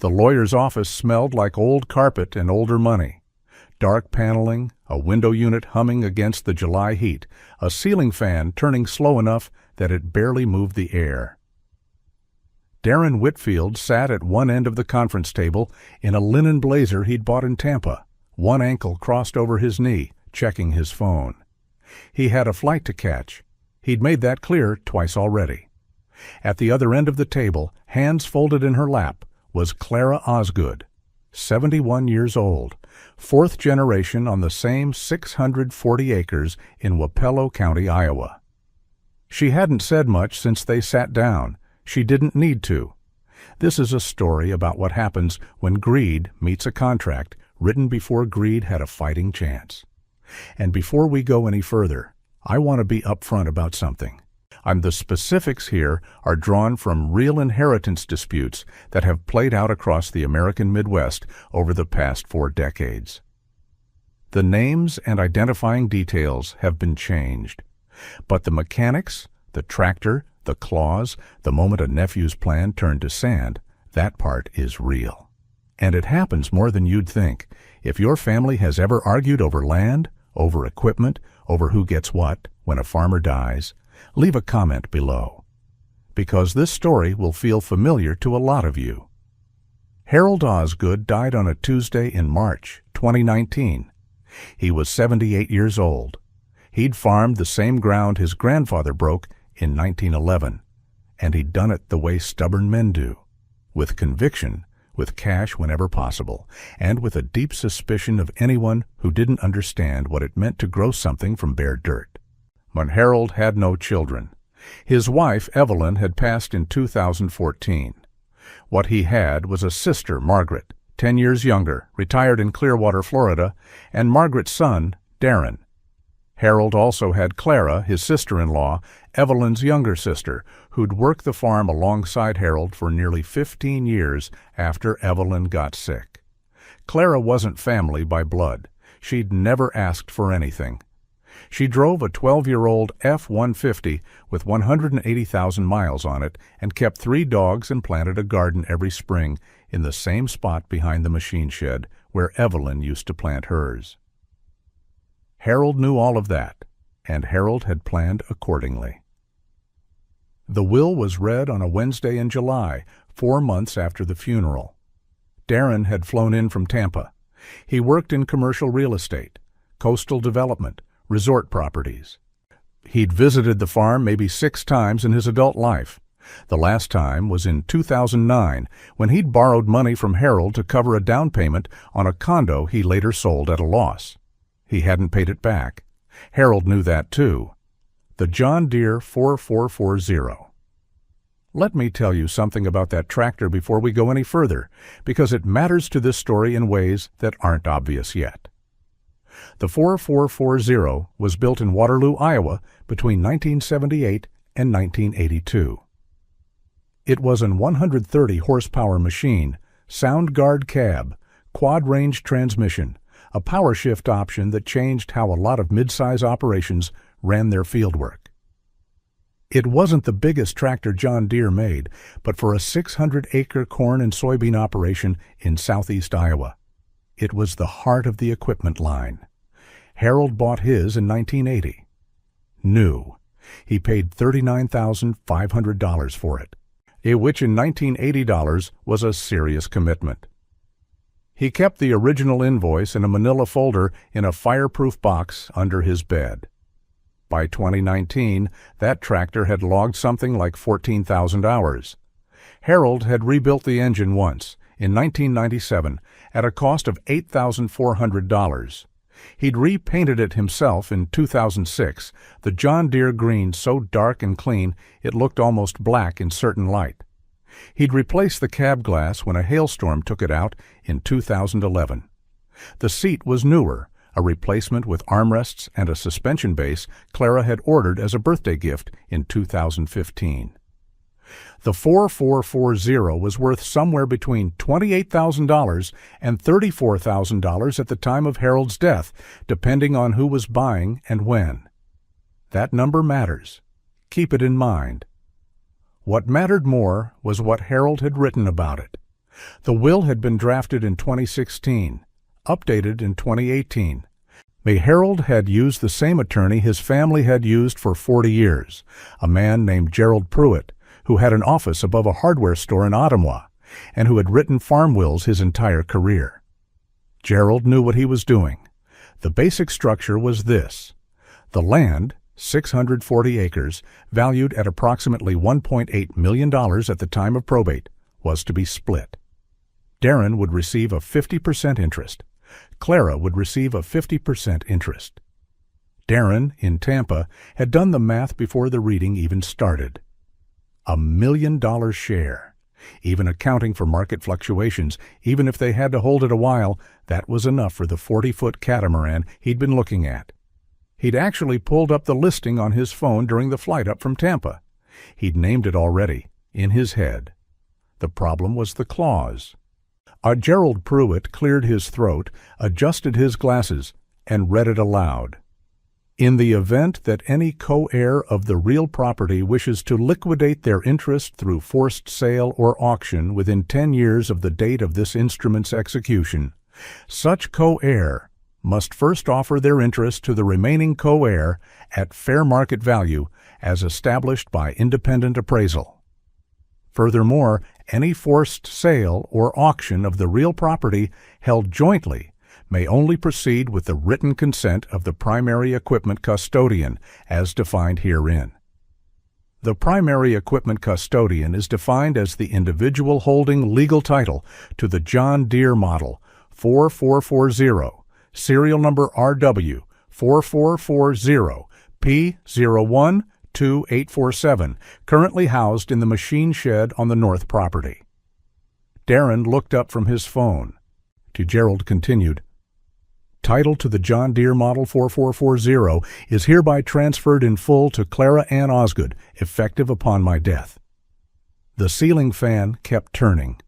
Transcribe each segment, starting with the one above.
The lawyer's office smelled like old carpet and older money. Dark paneling, a window unit humming against the July heat, a ceiling fan turning slow enough that it barely moved the air. Darren Whitfield sat at one end of the conference table in a linen blazer he'd bought in Tampa, one ankle crossed over his knee, checking his phone. He had a flight to catch. He'd made that clear twice already. At the other end of the table, hands folded in her lap, was Clara Osgood, 71 years old, fourth generation on the same 640 acres in Wapello County, Iowa. She hadn't said much since they sat down. She didn't need to. This is a story about what happens when greed meets a contract written before greed had a fighting chance. And before we go any further, I want to be upfront about something. The specifics here are drawn from real inheritance disputes that have played out across the American Midwest over the past 4 decades. The names and identifying details have been changed, but the mechanics, the tractor, the clause, the moment a nephew's plan turned to sand, that part is real. And it happens more than you'd think. If your family has ever argued over land, over equipment, over who gets what when a farmer dies, leave a comment below, because this story will feel familiar to a lot of you. Harold Osgood died on a Tuesday in March 2019. He was 78 years old. He'd farmed the same ground his grandfather broke in 1911, and he'd done it the way stubborn men do, with conviction, with cash whenever possible, and with a deep suspicion of anyone who didn't understand what it meant to grow something from bare dirt. When Harold had no children. His wife, Evelyn, had passed in 2014. What he had was a sister, Margaret, 10 years younger, retired in Clearwater, Florida, and Margaret's son, Darren. Harold also had Clara, his sister-in-law, Evelyn's younger sister, who'd worked the farm alongside Harold for nearly 15 years after Evelyn got sick. Clara wasn't family by blood. She'd never asked for anything. She drove a 12-year-old F-150 with 180,000 miles on it and kept 3 dogs and planted a garden every spring in the same spot behind the machine shed where Evelyn used to plant hers. Harold knew all of that, and Harold had planned accordingly. The will was read on a Wednesday in July, 4 months after the funeral. Darren had flown in from Tampa. He worked in commercial real estate, coastal development, resort properties. He'd visited the farm maybe 6 times in his adult life. The last time was in 2009, when he'd borrowed money from Harold to cover a down payment on a condo he later sold at a loss. He hadn't paid it back. Harold knew that too. The John Deere 4440. Let me tell you something about that tractor before we go any further, because it matters to this story in ways that aren't obvious yet. The 4440 was built in Waterloo, Iowa between 1978 and 1982. It was an 130-horsepower machine, sound guard cab, quad-range transmission, a power shift option that changed how a lot of mid-size operations ran their fieldwork. It wasn't the biggest tractor John Deere made, but for a 600-acre corn and soybean operation in southeast Iowa, it was the heart of the equipment line. Harold bought his in 1980. New. He paid $39,500 for it, which in $1980 was a serious commitment. He kept the original invoice in a manila folder in a fireproof box under his bed. By 2019, that tractor had logged something like 14,000 hours. Harold had rebuilt the engine once, in 1997, at a cost of $8,400. He'd repainted it himself in 2006, the John Deere green so dark and clean it looked almost black in certain light. He'd replaced the cab glass when a hailstorm took it out in 2011. The seat was newer, a replacement with armrests and a suspension base Clara had ordered as a birthday gift in 2015. The 4440 was worth somewhere between $28,000 and $34,000 at the time of Harold's death, depending on who was buying and when. That number matters. Keep it in mind. What mattered more was what Harold had written about it. The will had been drafted in 2016, updated in 2018. Harold had used the same attorney his family had used for 40 years, a man named Gerald Pruitt, who had an office above a hardware store in Ottawa, and who had written farm wills his entire career. Gerald knew what he was doing. The basic structure was this. The land, 640 acres, valued at approximately $1.8 million at the time of probate, was to be split. Darren would receive a 50% interest. Clara would receive a 50% interest. Darren, in Tampa, had done the math before the reading even started. $1 million share. Even accounting for market fluctuations, even if they had to hold it a while, that was enough for the 40-foot catamaran he'd been looking at. He'd actually pulled up the listing on his phone during the flight up from Tampa. He'd named it already, in his head. The problem was the clause. Gerald Pruitt cleared his throat, adjusted his glasses, and read it aloud. In the event that any co-heir of the real property wishes to liquidate their interest through forced sale or auction within 10 years of the date of this instrument's execution, such co-heir must first offer their interest to the remaining co-heir at fair market value as established by independent appraisal. Furthermore, any forced sale or auction of the real property held jointly may only proceed with the written consent of the primary equipment custodian, as defined herein. The primary equipment custodian is defined as the individual holding legal title to the John Deere model 4440, serial number RW 4440P012847, currently housed in the machine shed on the north property. Darren looked up from his phone. To Gerald continued, Title to the John Deere Model 4440 is hereby transferred in full to Clara Ann Osgood, effective upon my death. The ceiling fan kept turning.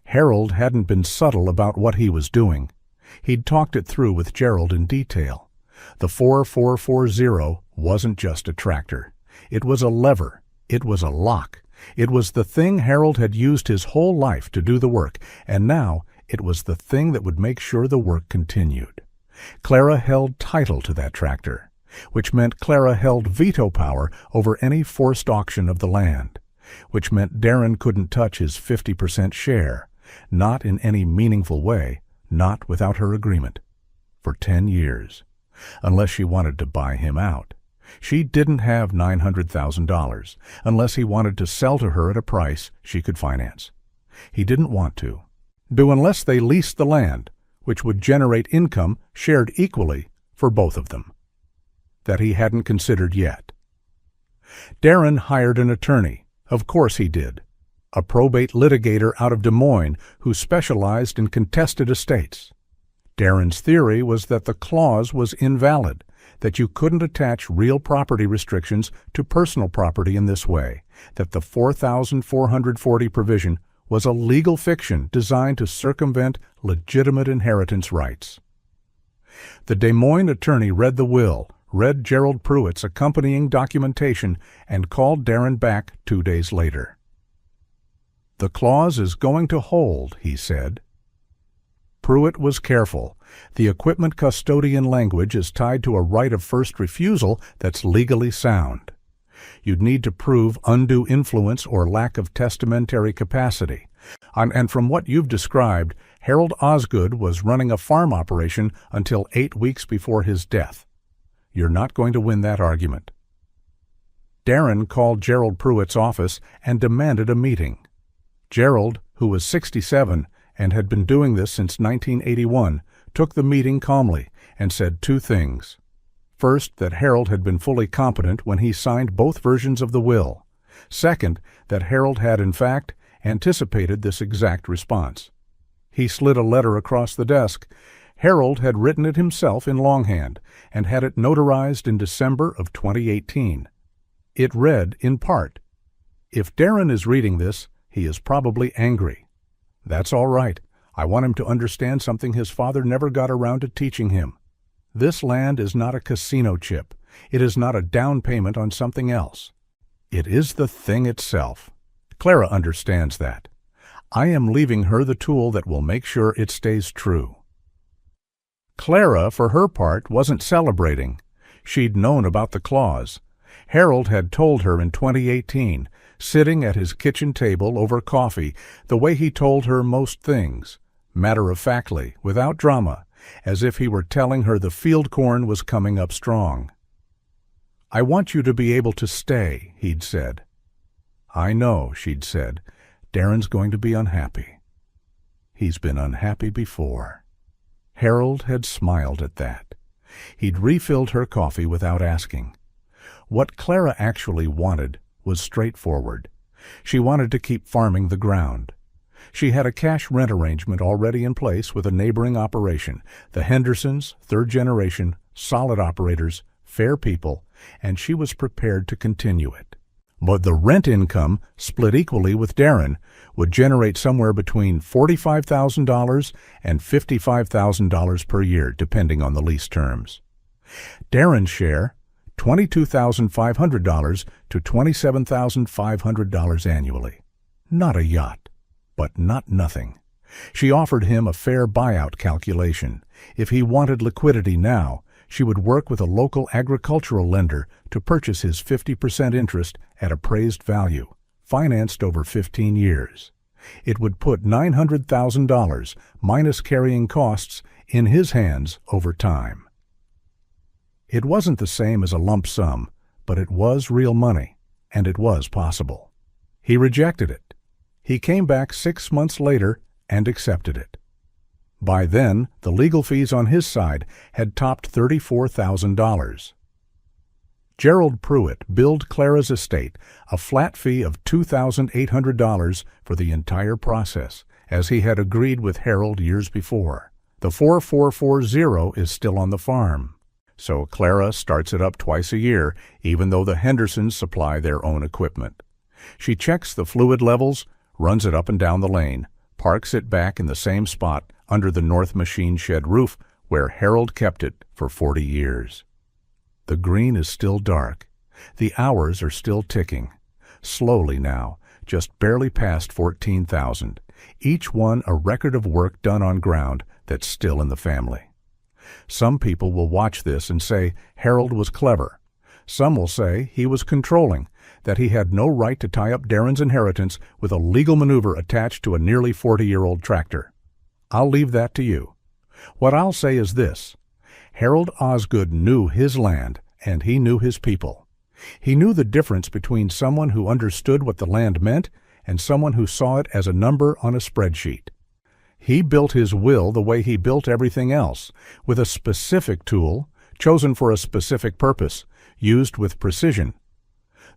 Harold hadn't been subtle about what he was doing. He'd talked it through with Gerald in detail. The 4440 wasn't just a tractor. It was a lever. It was a lock. It was the thing Harold had used his whole life to do the work, and now it was the thing that would make sure the work continued. Clara held title to that tractor, which meant Clara held veto power over any forced auction of the land, which meant Darren couldn't touch his 50% share, not in any meaningful way, not without her agreement, for 10 years, unless she wanted to buy him out. She didn't have $900,000, unless he wanted to sell to her at a price she could finance. He didn't want to. Unless they leased the land, which would generate income shared equally for both of them. That he hadn't considered yet. Darren hired an attorney. Of course he did. A probate litigator out of Des Moines who specialized in contested estates. Darren's theory was that the clause was invalid, that you couldn't attach real property restrictions to personal property in this way, that the 4,440 provision was a legal fiction designed to circumvent legitimate inheritance rights. The Des Moines attorney read the will, read Gerald Pruitt's accompanying documentation, and called Darren back 2 days later. The clause is going to hold, he said. Pruitt was careful. The equipment custodian language is tied to a right of first refusal that's legally sound. You'd need to prove undue influence or lack of testamentary capacity. And from what you've described, Harold Osgood was running a farm operation until 8 weeks before his death. You're not going to win that argument. Darren called Gerald Pruitt's office and demanded a meeting. Gerald, who was 67 and had been doing this since 1981, took the meeting calmly and said 2 things. First, that Harold had been fully competent when he signed both versions of the will. Second, that Harold had, in fact, anticipated this exact response. He slid a letter across the desk. Harold had written it himself in longhand and had it notarized in December of 2018. It read, in part, "If Darren is reading this, he is probably angry. That's all right. I want him to understand something his father never got around to teaching him. This land is not a casino chip. It is not a down payment on something else. It is the thing itself. Clara understands that. I am leaving her the tool that will make sure it stays true. Clara, for her part, wasn't celebrating. She'd known about the clause. Harold had told her in 2018, sitting at his kitchen table over coffee, the way he told her most things, matter-of-factly, without drama, as if he were telling her the field corn was coming up strong. "I want you to be able to stay," he'd said. "I know," she'd said. "Darren's going to be unhappy." He's been unhappy before. Harold had smiled at that. He'd refilled her coffee without asking. What Clara actually wanted was straightforward. She wanted to keep farming the ground. She had a cash rent arrangement already in place with a neighboring operation. The Hendersons, third generation, solid operators, fair people, and she was prepared to continue it. But the rent income, split equally with Darren, would generate somewhere between $45,000 and $55,000 per year, depending on the lease terms. Darren's share, $22,500 to $27,500 annually. Not a yacht, but not nothing. She offered him a fair buyout calculation. If he wanted liquidity now, she would work with a local agricultural lender to purchase his 50% interest at appraised value, financed over 15 years. It would put $900,000, minus carrying costs, in his hands over time. It wasn't the same as a lump sum, but it was real money, and it was possible. He rejected it. He came back 6 months later and accepted it. By then, the legal fees on his side had topped $34,000. Gerald Pruitt billed Clara's estate a flat fee of $2,800 for the entire process, as he had agreed with Harold years before. The 4440 is still on the farm, so Clara starts it up twice a year, even though the Hendersons supply their own equipment. She checks the fluid levels, runs it up and down the lane, parks it back in the same spot under the north machine shed roof where Harold kept it for 40 years. The green is still dark. The hours are still ticking. Slowly now, just barely past 14,000, each one a record of work done on ground that's still in the family. Some people will watch this and say Harold was clever. Some will say he was controlling, that he had no right to tie up Darren's inheritance with a legal maneuver attached to a nearly 40-year-old tractor. I'll leave that to you. What I'll say is this: Harold Osgood knew his land, and he knew his people. He knew the difference between someone who understood what the land meant and someone who saw it as a number on a spreadsheet. He built his will the way he built everything else, with a specific tool, chosen for a specific purpose, used with precision.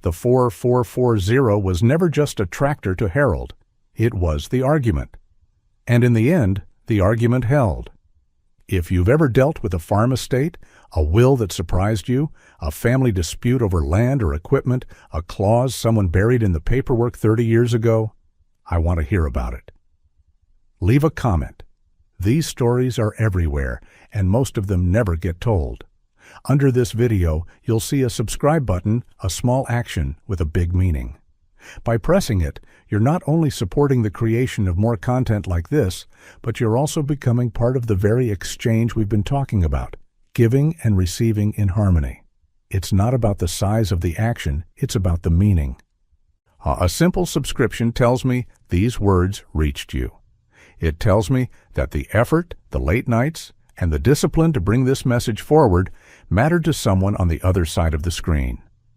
The 4440 was never just a tractor to Harold. It was the argument. And in the end, the argument held. If you've ever dealt with a farm estate, a will that surprised you, a family dispute over land or equipment, a clause someone buried in the paperwork 30 years ago, I want to hear about it. Leave a comment. These stories are everywhere, and most of them never get told. Under this video, you'll see a subscribe button, a small action with a big meaning. By pressing it, you're not only supporting the creation of more content like this, but you're also becoming part of the very exchange we've been talking about, giving and receiving in harmony. It's not about the size of the action, it's about the meaning. A simple subscription tells me these words reached you. It tells me that the effort, the late nights, and the discipline to bring this message forward mattered to someone on the other side of the screen.